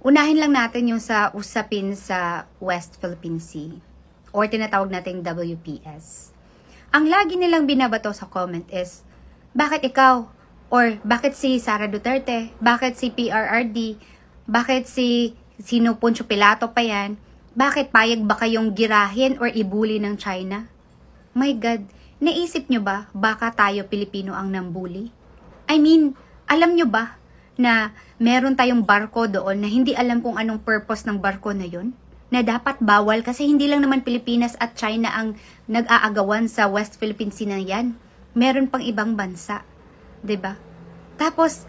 Unahin lang natin yung sa usapin sa West Philippine Sea or tinatawag nating WPS. Ang lagi nilang binabato sa comment is, bakit ikaw? Or bakit si Sara Duterte? Bakit si PRRD? Bakit si sino Poncio Pilato pa yan? Bakit payag ba kayong girahin or ibuli ng China? My God, naisip nyo ba baka tayo Pilipino ang nambuli? I mean, alam nyo ba na meron tayong barko doon na hindi alam kung anong purpose ng barko na yun? Na dapat bawal kasi hindi lang naman Pilipinas at China ang nag-aagawan sa West Philippine Sea na yan. Meron pang ibang bansa. 'Di ba? Tapos,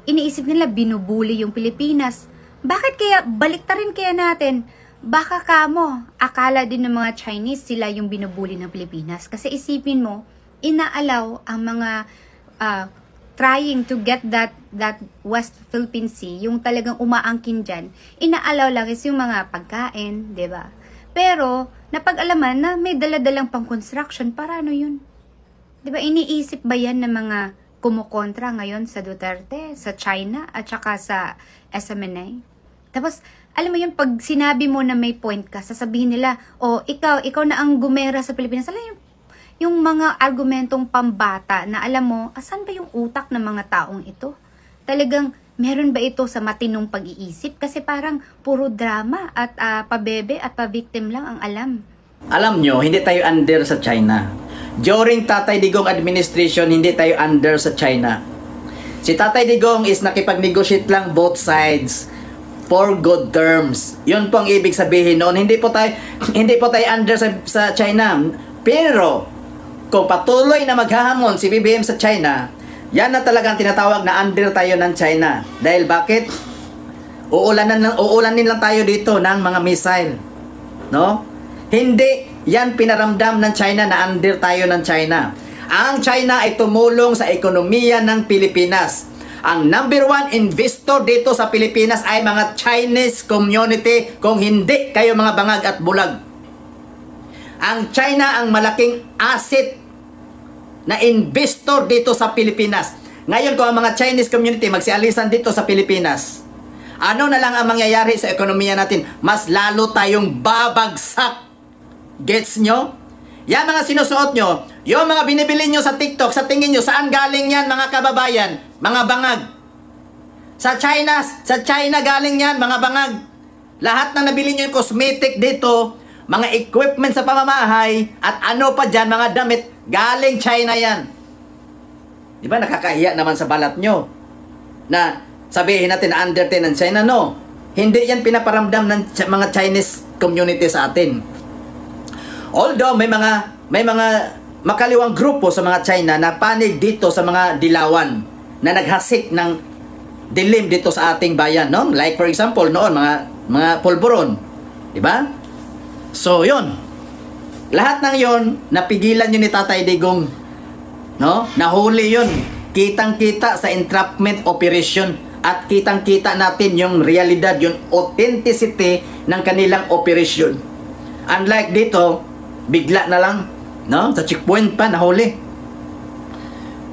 iniisip nila binubuli yung Pilipinas. Bakit kaya, baliktarin kaya natin? Baka kamo, akala din ng mga Chinese sila yung binubuli ng Pilipinas. Kasi isipin mo, inaalaw ang mga trying to get that West Philippine Sea, yung talagang umaangkin dyan, inaalaw lang is yung mga pagkain, 'di ba? Pero, napag-alaman na may daladalang pang-construction, para ano yun? 'Di ba, iniisip ba yan ng mga kumukontra ngayon sa Duterte, sa China, at saka sa SMNA? Tapos, alam mo yun, pag sinabi mo na may point ka, sasabihin nila, oh, ikaw na ang gumera sa Pilipinas. Alam yung mga argumentong pambata na alam mo, asan ba yung utak ng mga taong ito? Talagang meron ba ito sa matinong pag-iisip? Kasi parang puro drama at pabebe at pabiktim lang ang alam. Alam nyo, hindi tayo under sa China. During Tatay Digong administration, hindi tayo under sa China. Si Tatay Digong is nakipag-negotiate lang both sides for good terms. Yun po ang ibig sabihin noon. Hindi po tayo under sa China. Pero kung patuloy na maghahamon si BBM sa China, yan na talagang tinatawag na under tayo ng China. Dahil bakit? Uulanin lang tayo dito ng mga missile. No? Hindi yan pinaramdam ng China na under tayo ng China. Ang China ay tumulong sa ekonomiya ng Pilipinas. Ang number one investor dito sa Pilipinas ay mga Chinese community, kung hindi kayo mga bangag at bulag. Ang China ang malaking asset na investor dito sa Pilipinas. Ngayon kung ang mga Chinese community magsialisan dito sa Pilipinas, ano na lang ang mangyayari sa ekonomiya natin? Mas lalo tayong babagsak. Gets nyo? Yan mga sinusuot nyo, yung mga binibili nyo sa TikTok, sa tingin nyo, saan galing yan mga kababayan? Mga bangag. Sa China galing yan mga bangag. Lahat na nabili nyo yung cosmetic dito, mga equipment sa pamamahay, at ano pa dyan, mga damit, galing China yan. Di ba nakakahiya naman sa balat nyo na sabihin natin na under 10 ng China? No. Hindi yan pinaparamdam ng mga Chinese community sa atin. Although may mga makaliwang grupo sa mga China na panig dito sa mga dilawan na naghasik ng dilim dito sa ating bayan, no? Like for example noon mga pulburon, di ba? So, yun. Lahat ng yon napigilan yun ni Tatay Digong. No? Nahuli yun. Kitang-kita sa entrapment operation. At kitang-kita natin yung realidad, yung authenticity ng kanilang operation. Unlike dito, bigla na lang, no? Sa checkpoint pa, nahuli.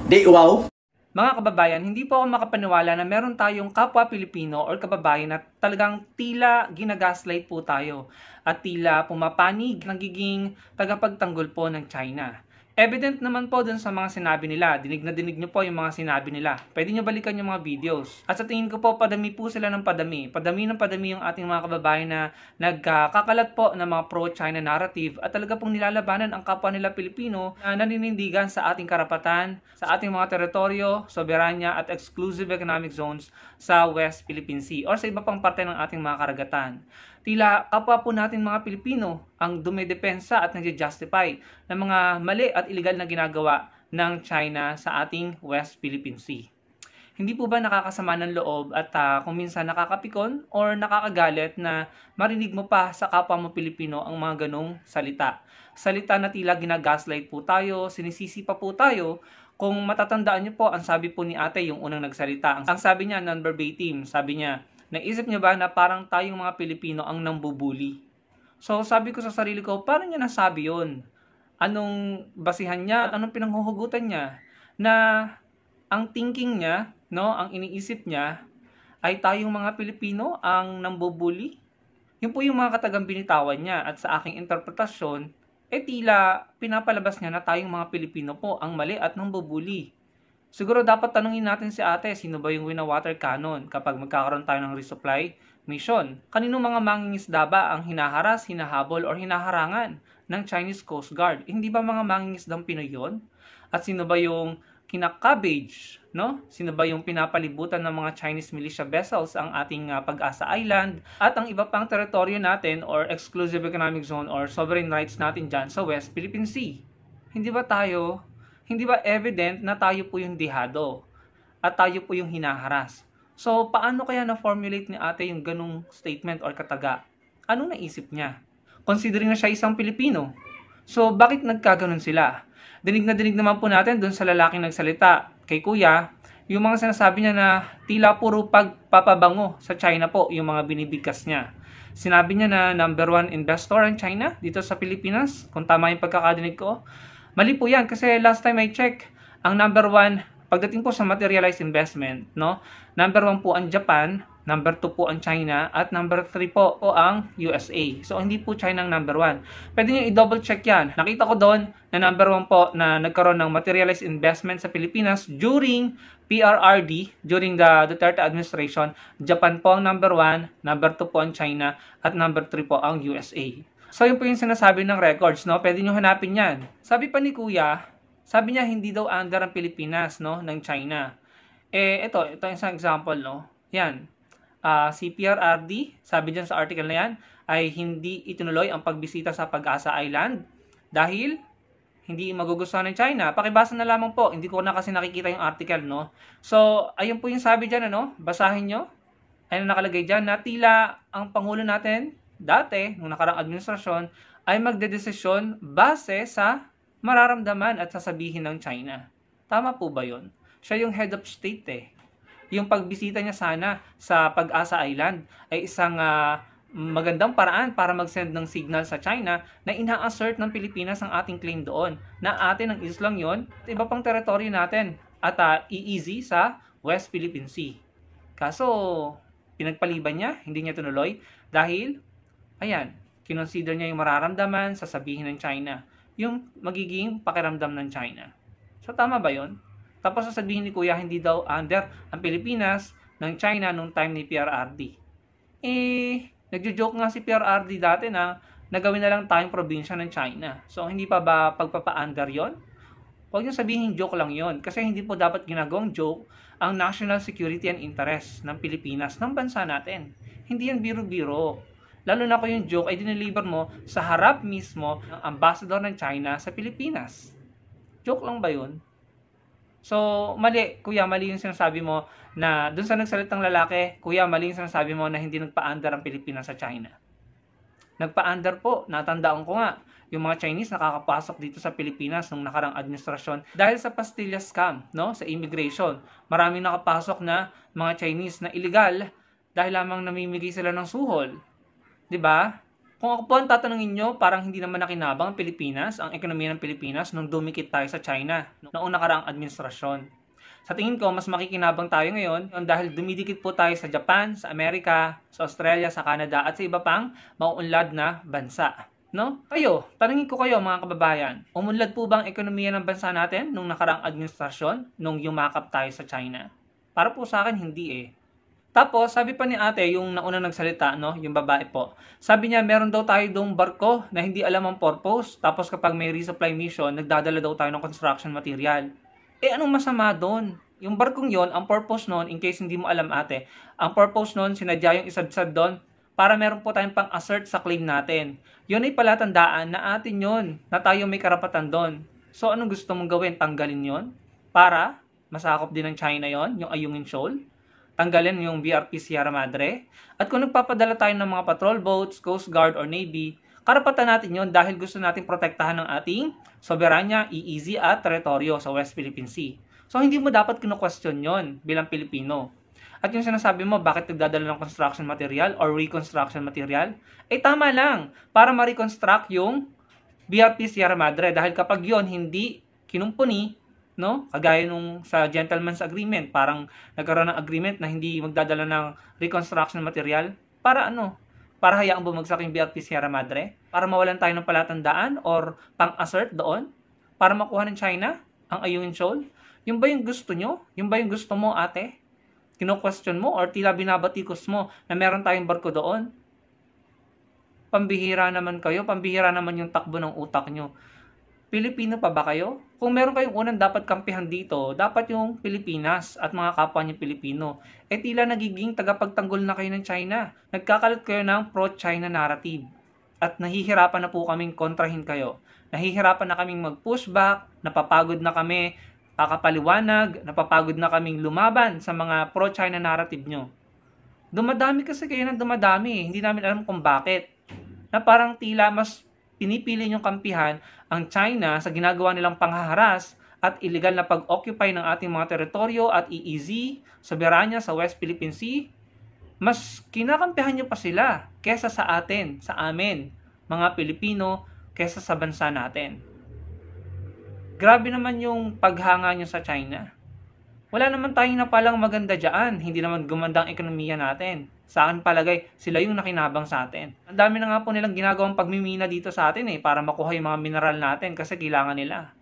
Di wow. Mga kababayan, hindi po ako makapaniwala na meron tayong kapwa Pilipino or kababayan na talagang tila ginagaslight po tayo at tila pumapanig, nagiging tagapagtanggol po ng China. Evident naman po dun sa mga sinabi nila. Dinig na dinig nyo po yung mga sinabi nila. Pwede nyo balikan yung mga videos. At sa tingin ko po, padami po sila ng padami. Padami ng padami yung ating mga kababayan na nagkakalat po ng mga pro-China narrative at talaga pong nilalabanan ang kapwa nila Pilipino na naninindigan sa ating karapatan, sa ating mga teritoryo, soberanya at exclusive economic zones sa West Philippine Sea or sa iba pang parte ng ating mga karagatan. Tila kapwa po natin mga Pilipino ang dumidepensa at nag-justify ng mga mali at illegal na ginagawa ng China sa ating West Philippine Sea. Hindi po ba nakakasama ng loob at kung minsan nakakapikon or nakakagalit na marinig mo pa sa kapwa mo Pilipino ang mga ganong salita? Salita na tila ginagaslight po tayo, sinisisi pa po tayo. Kung matatandaan niyo po, ang sabi po ni ate yung unang nagsalita. Ang sabi niya, non-verbatim, sabi niya, naisip niyo ba na parang tayong mga Pilipino ang nambubuli? So sabi ko sa sarili ko, paano niya nasabi yun? Anong basihan niya? Anong pinanghuhugutan niya? Na ang thinking niya, no, ang iniisip niya Ay tayong mga Pilipino ang nambubuli? Yun po yung mga katagang binitawan niya at sa aking interpretasyon, tila pinapalabas niya na tayong mga Pilipino po ang mali at nambubuli. Siguro dapat tanungin natin si ate, sino ba yung wina-water cannon kapag magkakaroon tayo ng resupply mission? Kaninong mga mangingisda ba ang hinaharas, hinahabol, or hinaharangan ng Chinese Coast Guard? Hindi ba mga mangingisdang Pinoy yun? At sino ba yung kinakabage, no? Sino ba yung pinapalibutan ng mga Chinese militia vessels ang ating Pag-asa Island at ang iba pang teritoryo natin or exclusive economic zone or sovereign rights natin dyan sa West Philippine Sea? Hindi ba evident na tayo po yung dihado at tayo po yung hinaharas? So, paano kaya na-formulate ni ate yung ganung statement or kataga? Ano naisip niya? Considering na siya isang Pilipino. So, bakit nagkaganon sila? Dinig na dinig naman po natin dun sa lalaking nagsalita kay kuya, yung mga sinasabi niya na tila puro pagpapabango sa China po yung mga binibigkas niya. Sinabi niya na number 1 investor ang China dito sa Pilipinas, kung tama yung pagkakadinig ko. Mali po yan kasi last time I check, ang number 1, pagdating po sa materialized investment, no? Number 1 po ang Japan, number 2 po ang China, at number 3 po ang USA. So, hindi po China ang number 1. Pwede nyo i-double check yan. Nakita ko doon na number 1 po na nagkaroon ng materialized investment sa Pilipinas during PRRD, during the Duterte administration. Japan po ang number 1, number 2 po ang China, at number 3 po ang USA. So, yun po yung sinasabi ng records, no? Pwede nyo hanapin yan. Sabi pa ni Kuya, sabi niya hindi daw under ang Pilipinas, no, ng China. Ito isang example, no? Yan. Si PRRD, sabi dyan sa article na yan, ay hindi itinuloy ang pagbisita sa Pag-asa Island dahil hindi magugustuhan ng China. Pakibasa na lamang po, hindi ko na kasi nakikita yung article, no? So, ayun po yung sabi dyan, ano? Basahin nyo. Ayun nakalagay dyan na tila ang Pangulo natin, dati, nung nakarang administrasyon, ay magdedesisyon base sa mararamdaman at sasabihin ng China. Tama po ba yun? Siya yung head of state Yung pagbisita niya sana sa Pag-asa Island ay isang magandang paraan para mag-send ng signal sa China na ina-assert ng Pilipinas ang ating claim doon. Na atin ang islang yon at iba pang teritoryo natin at i-easy sa West Philippine Sea. Kaso, pinagpaliban niya, hindi niya tunuloy dahil, ayan, kinonsider niya yung mararamdaman, sasabihin ng China, yung magiging pakiramdam ng China. So, tama ba yun? Tapos sasabihin ni Kuya, hindi daw under ang Pilipinas ng China nung time ni PRRD. Nagjo-joke nga si PRRD dati na nagawin na lang tayong probinsya ng China. So, hindi pa ba pagpapa-under yon? Huwag niyo sabihin joke lang yon. Kasi hindi po dapat ginagawang joke ang national security and interest ng Pilipinas, ng bansa natin. Hindi yan biro-biro. Lalo na kung yung joke ay dineliver mo sa harap mismo ng ambassador ng China sa Pilipinas. Joke lang ba yun? So, mali, Kuya, mali yung sinasabi mo na dun sa nagsalitang lalaki, Kuya, mali yung sinasabi mo na hindi nagpa-under ang Pilipinas sa China. Nagpa-under po, natandaan ko nga, yung mga Chinese nakakapasok dito sa Pilipinas nung nakarang administrasyon dahil sa pastilla scam, no, sa immigration. Maraming nakapasok na mga Chinese na illegal dahil lamang namimigay sila ng suhol. 'Di ba? Kung ako po ang tatanungin nyo, parang hindi naman nakinabang ang Pilipinas, ang ekonomiya ng Pilipinas nung dumikit tayo sa China noong nakaraang administrasyon. Sa tingin ko, mas makikinabang tayo ngayon dahil dumidikit po tayo sa Japan, sa Amerika, sa Australia, sa Canada at sa iba pang mauunlad na bansa. No? Tanungin ko kayo mga kababayan, umunlad po ba ang ekonomiya ng bansa natin nung nakaraang administrasyon nung yumakap tayo sa China? Para po sa akin, hindi Tapos, sabi pa ni ate, yung nauna nagsalita, no, yung babae po, sabi niya, meron daw tayo doong barko na hindi alam ang purpose, tapos kapag may resupply mission, nagdadala daw tayo ng construction material. Anong masama doon? Yung barkong yon, ang purpose noon, in case hindi mo alam ate, ang purpose noon, sinadya yung isadsad doon, para meron po tayong pang-assert sa claim natin. Yun ay palatandaan na atin yon, na tayo may karapatan doon. So, anong gusto mong gawin? Tanggalin yon? Para masakop din ng China yon, yung Ayungin Shoal? Tanggalin yung BRP Sierra Madre. At kung nagpapadala tayo ng mga patrol boats, Coast Guard, or Navy, karapatan natin yon dahil gusto natin protektahan ng ating soberanya, EEZ at teritoryo sa West Philippine Sea. So, hindi mo dapat kino-question yon bilang Pilipino. At yung sinasabi mo, bakit nagdadala ng construction material or reconstruction material? Tama lang, para ma-reconstruct yung BRP Sierra Madre. Dahil kapag yon hindi kinumpuni no? Kagaya nung sa gentleman's agreement, parang nagkaroon ng agreement na hindi magdadala ng reconstruction material para ano? Para hayaang bumagsak yung BRP Sierra Madre? Para mawalan tayo ng palatandaan or pang-assert doon? Para makuha ng China ang Ayungin Shoal? Yung ba yung gusto nyo? Yung ba yung gusto mo, ate? Kino-question mo or tila binabatikos mo na meron tayong barko doon? Pambihira naman kayo, pambihira naman yung takbo ng utak nyo. Pilipino pa ba kayo? Kung meron kayong unang dapat kampihan dito, dapat yung Pilipinas at mga kapwa niyo Pilipino. Tila nagiging tagapagtanggol na kayo ng China. Nagkakalat kayo ng pro-China narrative. At nahihirapan na po kaming kontrahin kayo. Nahihirapan na kaming mag-pushback, napapagod na kami, kakapaliwanag, napapagod na kaming lumaban sa mga pro-China narrative nyo. Dumadami kasi kayo ng dumadami. Hindi namin alam kung bakit. Na parang tila mas pinipili niyong kampihan ang China sa ginagawa nilang panghaharas at illegal na pag-occupy ng ating mga teritoryo at EEZ, soberanya sa West Philippine Sea, mas kinakampihan niyo pa sila kesa sa atin, sa amin, mga Pilipino, kesa sa bansa natin. Grabe naman yung paghanga niyo sa China. Wala naman tayong napalang maganda dyan, hindi naman gumanda ang ekonomiya natin. Sa akin palagay, sila yung nakinabang sa atin. Ang dami na nga po nilang ginagawang pagmimina dito sa atin para makuha yung mga mineral natin kasi kailangan nila.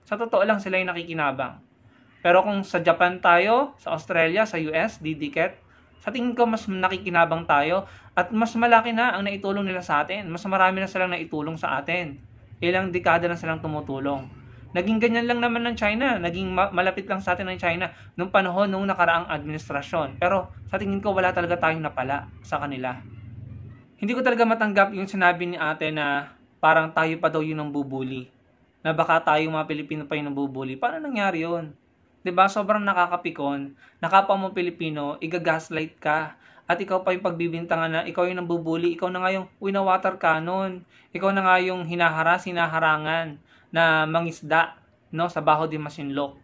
Sa totoo lang, sila yung nakikinabang. Pero kung sa Japan tayo, sa Australia, sa US, didikit, sa tingin ko mas nakikinabang tayo at mas malaki na ang naitulong nila sa atin. Mas marami na silang naitulong sa atin. Ilang dekada na silang tumutulong. Naging ganyan lang naman ng China. Naging malapit lang sa atin ng China nung panahon nung nakaraang administrasyon. Pero sa tingin ko wala talaga tayong napala sa kanila. Hindi ko talaga matanggap yung sinabi ni ate na parang tayo pa daw yun ang bubuli. Na baka tayo mga Pilipino pa yun ang bubuli. Paano nangyari yun? 'Di ba? Sobrang nakakapikon. Nakapa mo Pilipino, iga-gaslight ka. At ikaw pa yung pagbibintangan na ikaw yung nambubuli. Ikaw na nga yung water cannon. Ikaw na nga yung hinaharangan na mangisda, no, sa Baho de Masinloc.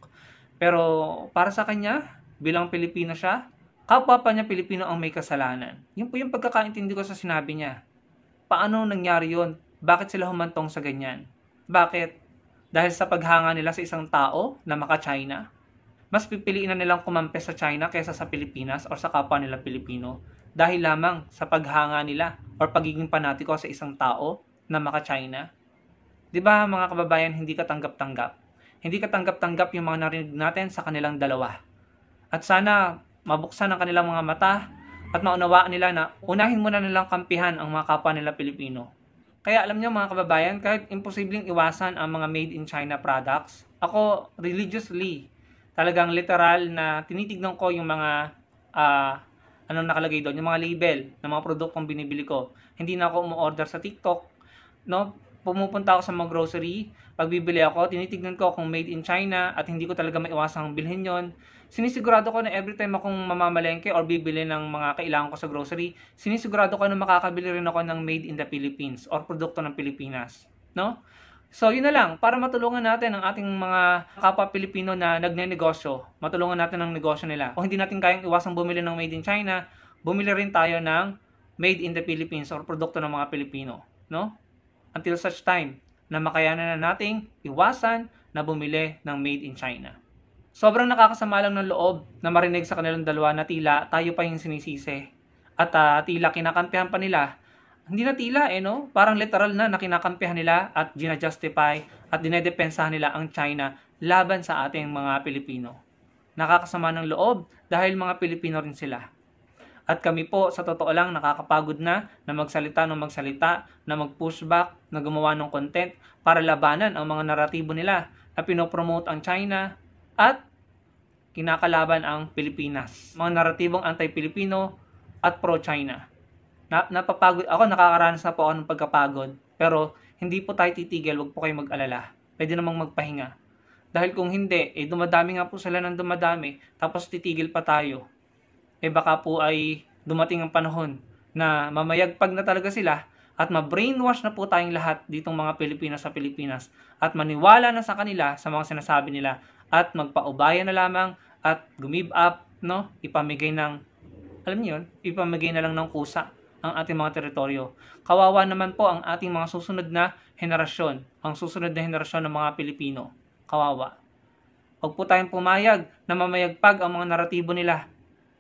Pero para sa kanya, bilang Pilipino siya, kapwa pa niya Pilipino ang may kasalanan. Yun po yung pagkakaintindi ko sa sinabi niya. Paano nangyari yun? Bakit sila humantong sa ganyan? Bakit? Dahil sa paghanga nila sa isang tao na maka-China? Mas pipiliin na nilang kumampi sa China kaysa sa Pilipinas o sa kapwa nila Pilipino dahil lamang sa paghanga nila o pagiging panatiko sa isang tao na maka-China. 'Di ba mga kababayan, hindi katanggap-tanggap. Hindi katanggap-tanggap yung mga narinig natin sa kanilang dalawa. At sana mabuksan ang kanilang mga mata at maunawaan nila na unahin muna nilang kampihan ang mga kapwa nila Pilipino. Kaya alam niyo mga kababayan, kahit imposibleng iwasan ang mga made in China products, ako religiously, talagang literal na tinitignan ko yung mga anong nakalagay doon, yung mga label ng mga produktong binibili ko. Hindi na ako umu-order sa TikTok, no? Pumupunta ako sa mga grocery, pagbibili ako, tinitignan ko kung made in China at hindi ko talaga maiwasang bilhin yon. Sinisigurado ko na every time akong mamamalengke or bibili ng mga kailangan ko sa grocery, sinisigurado ko na makakabili rin ako ng made in the Philippines or produkto ng Pilipinas, no? So, yun na lang, para matulungan natin ang ating mga kapwa Pilipino na nagnenegosyo, matulungan natin ang negosyo nila. Kung hindi natin kayang iwasang bumili ng made in China, bumili rin tayo ng made in the Philippines or produkto ng mga Pilipino, no? Until such time na makayanan na nating iwasan na bumili ng made in China. Sobrang nakakasama lang ng loob na marinig sa kanilang dalawa na tila tayo pa yung sinisisi. At tila kinakampihan pa nila. Hindi na tila no? Parang literal na kinakampihan nila at gina-justify at dinedepensahan nila ang China laban sa ating mga Pilipino. Nakakasama ng loob dahil mga Pilipino rin sila. At kami po, sa totoo lang, nakakapagod na magsalita ng magsalita, na mag-pushback, na gumawa ng content para labanan ang mga naratibo nila na pinopromote ang China at kinakalaban ang Pilipinas. Mga naratibong anti-Pilipino at pro-China. Napapagod ako, nakakaranas na po ako ng pagkapagod. Pero hindi po tayo titigil, wag po kayo mag-alala. Pwede namang magpahinga. Dahil kung hindi, dumadami nga po sila ng dumadami, tapos titigil pa tayo. Baka po ay dumating ang panahon na mamayagpag na talaga sila at ma-brainwash na po tayong lahat ditong mga Pilipino sa Pilipinas at maniwala na sa kanila sa mga sinasabi nila at magpaubaya na lamang at give up, no? Ipamigay ng, alam niyo yun, ipamigay na lang ng kusa ang ating mga teritoryo. Kawawa naman po ang ating mga susunod na henerasyon, ang susunod na henerasyon ng mga Pilipino. Kawawa. Huwag po tayong pumayag na mamayagpag ang mga naratibo nila.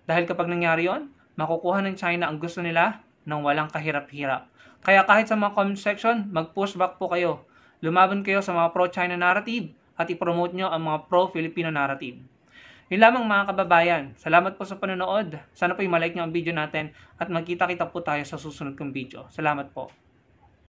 Dahil kapag nangyari yon, makukuha ng China ang gusto nila ng walang kahirap-hirap. Kaya kahit sa mga comment section, mag-push back po kayo. Lumaban kayo sa mga pro-China narrative at ipromote nyo ang mga pro-Filipino narrative. Yun lamang mga kababayan. Salamat po sa panonood. Sana po i-like nyo ang video natin at magkita-kita po tayo sa susunod kong video. Salamat po.